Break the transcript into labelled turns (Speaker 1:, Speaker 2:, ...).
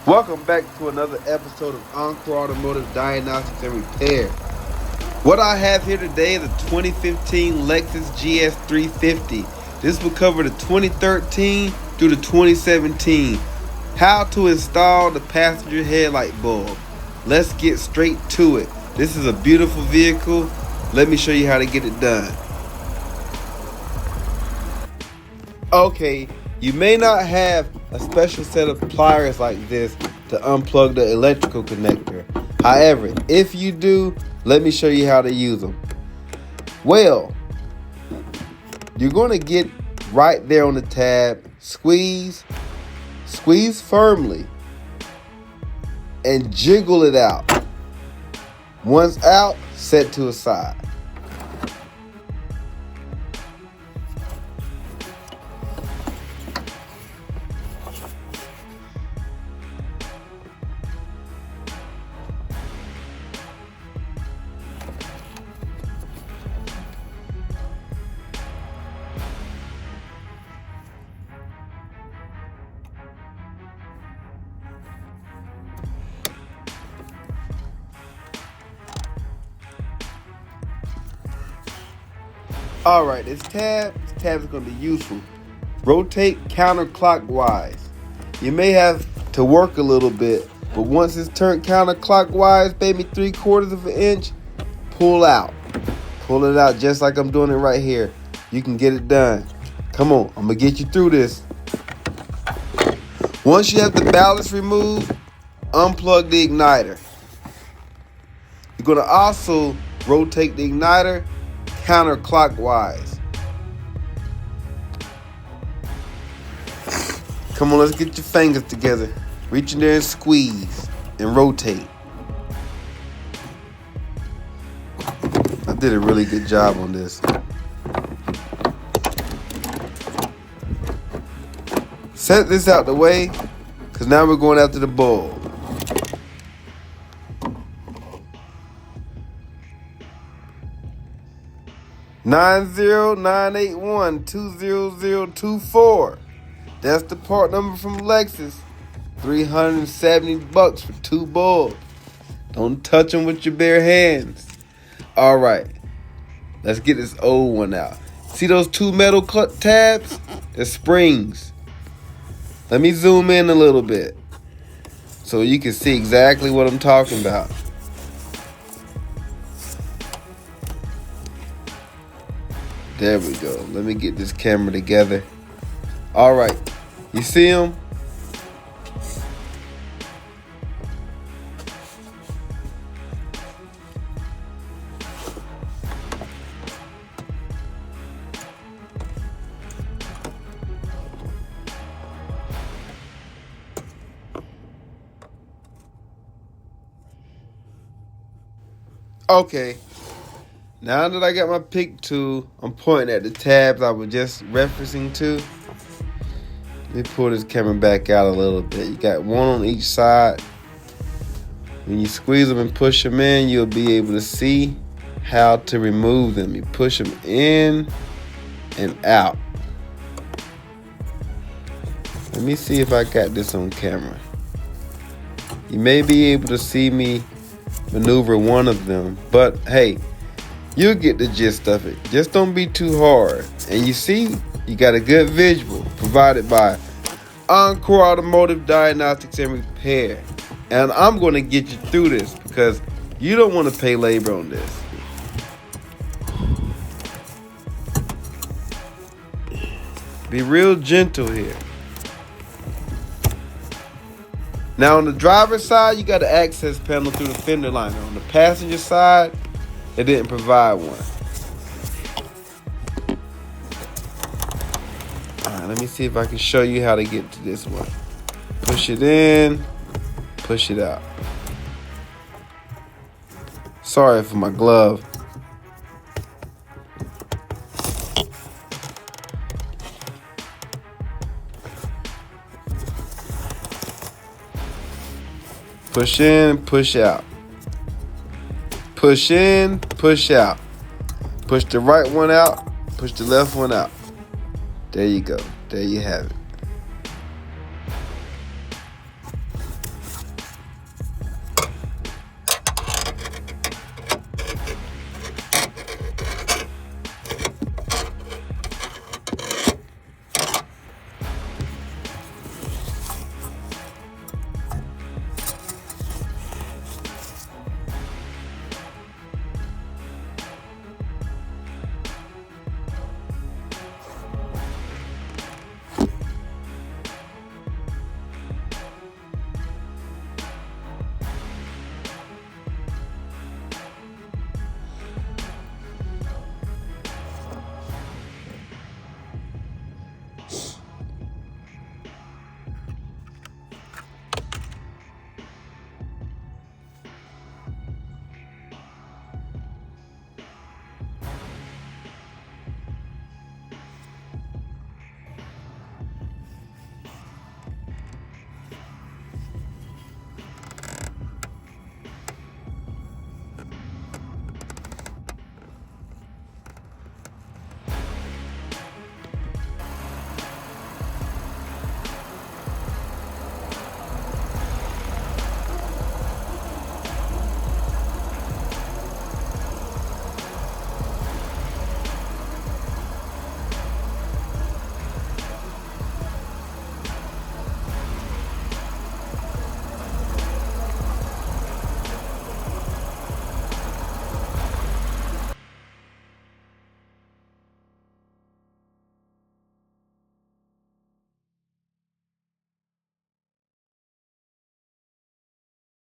Speaker 1: Welcome back to another episode of Encore Automotive Diagnostics and Repair. What I have here today is a 2015 Lexus GS350. This will cover the 2013 through the 2017. How to install the passenger headlight bulb. Let's get straight to it. This is a beautiful vehicle. Let me show you how to get it done. Okay, you may not have a special set of pliers like this to unplug the electrical connector. However, if you do, let me show you how to use them. Well, you're going to get right there on the tab, squeeze firmly, and jiggle it out. Once out, set to a side. Alright, this tab is going to be useful. Rotate counterclockwise. You may have to work a little bit, but once it's turned counterclockwise, maybe 3/4 of an inch, pull out. Pull it out just like I'm doing it right here. You can get it done. Come on, I'm going to get you through this. Once you have the ballast removed, unplug the igniter. You're going to also rotate the igniter counterclockwise. Come on, let's get your fingers together. Reach in there and squeeze and rotate. I did a really good job on this. Set this out the way, because now we're going after the bulb. $90981-20024. That's the part number from Lexus. $370 for 2 bulbs. Don't touch them with your bare hands. All right, let's get this old one out. See those 2 metal tabs? They're springs. Let me zoom in a little bit so you can see exactly what I'm talking about. There we go. Let me get this camera together. All right. You see them? Okay. Now that I got my pick tool, I'm pointing at the tabs I was just referencing to. Let me pull this camera back out a little bit. You got one on each side. When you squeeze them and push them in, you'll be able to see how to remove them. You push them in and out. Let me see if I got this on camera. You may be able to see me maneuver one of them, but hey, you'll get the gist of it. Just don't be too hard. And you see, you got a good visual provided by Encore Automotive Diagnostics and Repair. And I'm going to get you through this because you don't want to pay labor on this. Be real gentle here. Now on the driver's side, you got an access panel through the fender liner. On the passenger side, it didn't provide one. Alright, let me see if I can show you how to get to this one. Push it in, push it out. Sorry for my glove. Push in, push out. Push in, push out. Push the right one out, push the left one out. There you go. There you have it.